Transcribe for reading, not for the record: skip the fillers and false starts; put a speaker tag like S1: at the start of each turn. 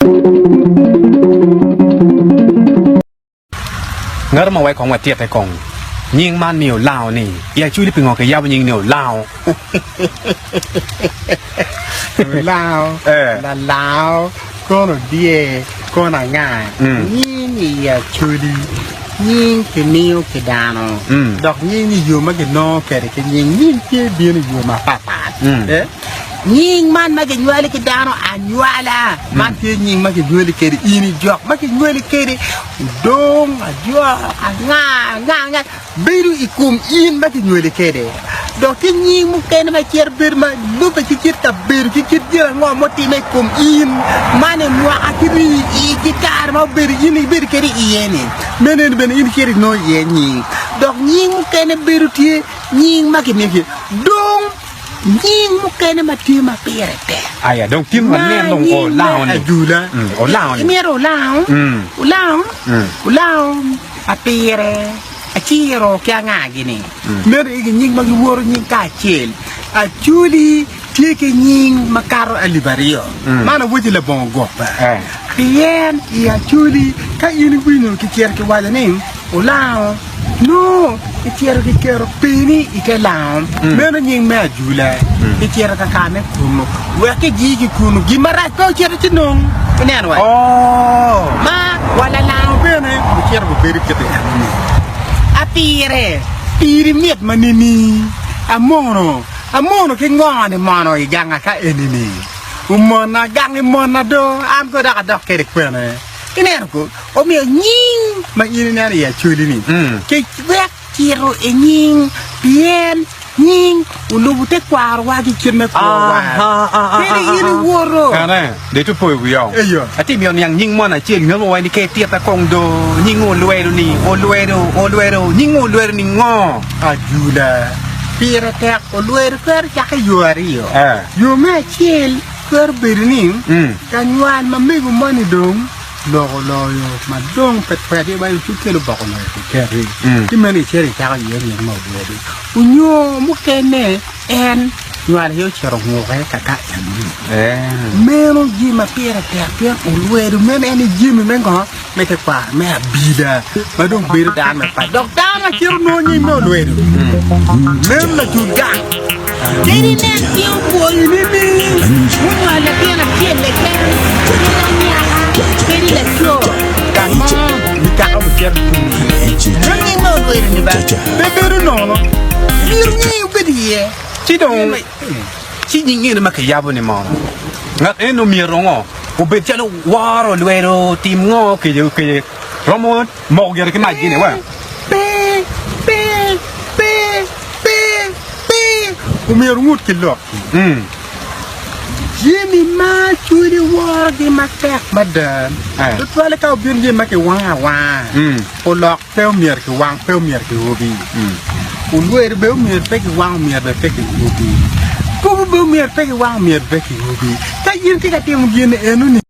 S1: งั้นเรามาไว้ของวัดเทียบไปกองยิงมันเหนียวลาวนี่อย่าช่วยที่เป็นงอกระยาเป็นยิงเหนียวลาว
S2: ลาวลาวก็หนูดีก็หนังง่ายนี่อย่าช่วยดียิงคือนิ้วคือดานดอกยิงนี่อยู่มากี่นอแก่แต่ยิงยิงเกี่ยเบี้ยนี่อยู่มาปายิงมันมากี่ยัวเลยกี่ดานอันยัวละมันเกี่ยยิงมากี่ยัวเลยกี่อีนี่จอกมากี่ยัวเลยกี่ดงยัวง่าเบรูอีกุมอินมากี่ยัวเลยกี่ดอกที่ยิงมุกเกนมาเชียร์เบร์มาลูกไปคิดกับเบร์คิดเยอะงอมตีไม่กุมอินมันเนี่ยมัวอาคิรีอีกิตาร์มาเบร์ยิงเบร์กี่อีนี่เบร์อินเชียร์โน่ยิงดอกยิงมุกเกนเบร์ที่ยิงมากี่เนี่ยกี่ดงยิงมุกเกนมาที่มาเปียร์แต่
S1: ไอ้ดงที่มันแน่ลงโอลาวนี่
S2: ดูละ
S1: โอลาวนี่
S2: เมียโอลาวอาเปียร์อาชีโร่แค่ง่ายกินี่เมื่อกี้ยิงมาวัวยิงกาเชลอาจูลีที่กิยิงมาการอลิบาริโอมันเอาไว้ที่ละบองกบเพียนอาจูลีก็ยิงวินุที่เชียร์ที่ว่าจะนิ่งโอลาวโน่ที่เชียร์ที่เชียร์ปีนี้อีกแล้วเมื่อยิงแม่จูเลยที่เชียร์กับการเนี่ยคุณเมื่อกี้ยิงคุณยิงมาได้ก็เชียร์ที่นุ่งเป็นแน่นอนมาวันละลาวเป็นไงที่เชียร์กับเบริกเตะpire miet manini amono ke ngone mano iganga ka enini umona gangi mona do am ko da dok ke kwene iner ko o mi nying ma ini na ya chuli ni ke wek tiro enying bien nying ulubu te kwar wa ki kirme ko wa kere ini woro
S1: kana de tu poi wiao ati mi on yang nying mona cheng no wa ni ke tia pa kong do nying o luero ni o luero nying o luero ni ngo
S2: ajula pira te o luero ker ya ka yuari yo me chel ker berning kanwan ma me go mani dong logo ma dong pet di ba yu kelo ba ko na ke ri ti mani cheri ta ga yeri ma do de unyo mu kene en nyar yo chero ngo ka ka meno ji ma pira te o luero men eni ji me ngo me te pa me abida ma dong bir dan me pa dok dan ma chero no ni no luero men la juga jadi nen tio boy ni unyo la pira le ke jadi la tio kama ni ka o chero ni no luero ni ba beberu no ni ubedi
S1: chi dong chi nying ni ma ke ya bo ni ma ngat eno mi rongo o be chalo waro luero tim ngo ke romo mo ger ke ma ji ne wa
S2: o mi rungut ke lo Jimmy ma churi war di matek madan tut wala ka bin je make wa o lok pel mier ke wang pel mier ke hobi o luer be mier pe ke wang mier be ke hobi ko be mier pe ke wang mier be ke hobi ka yin ti ka tim yin enu ni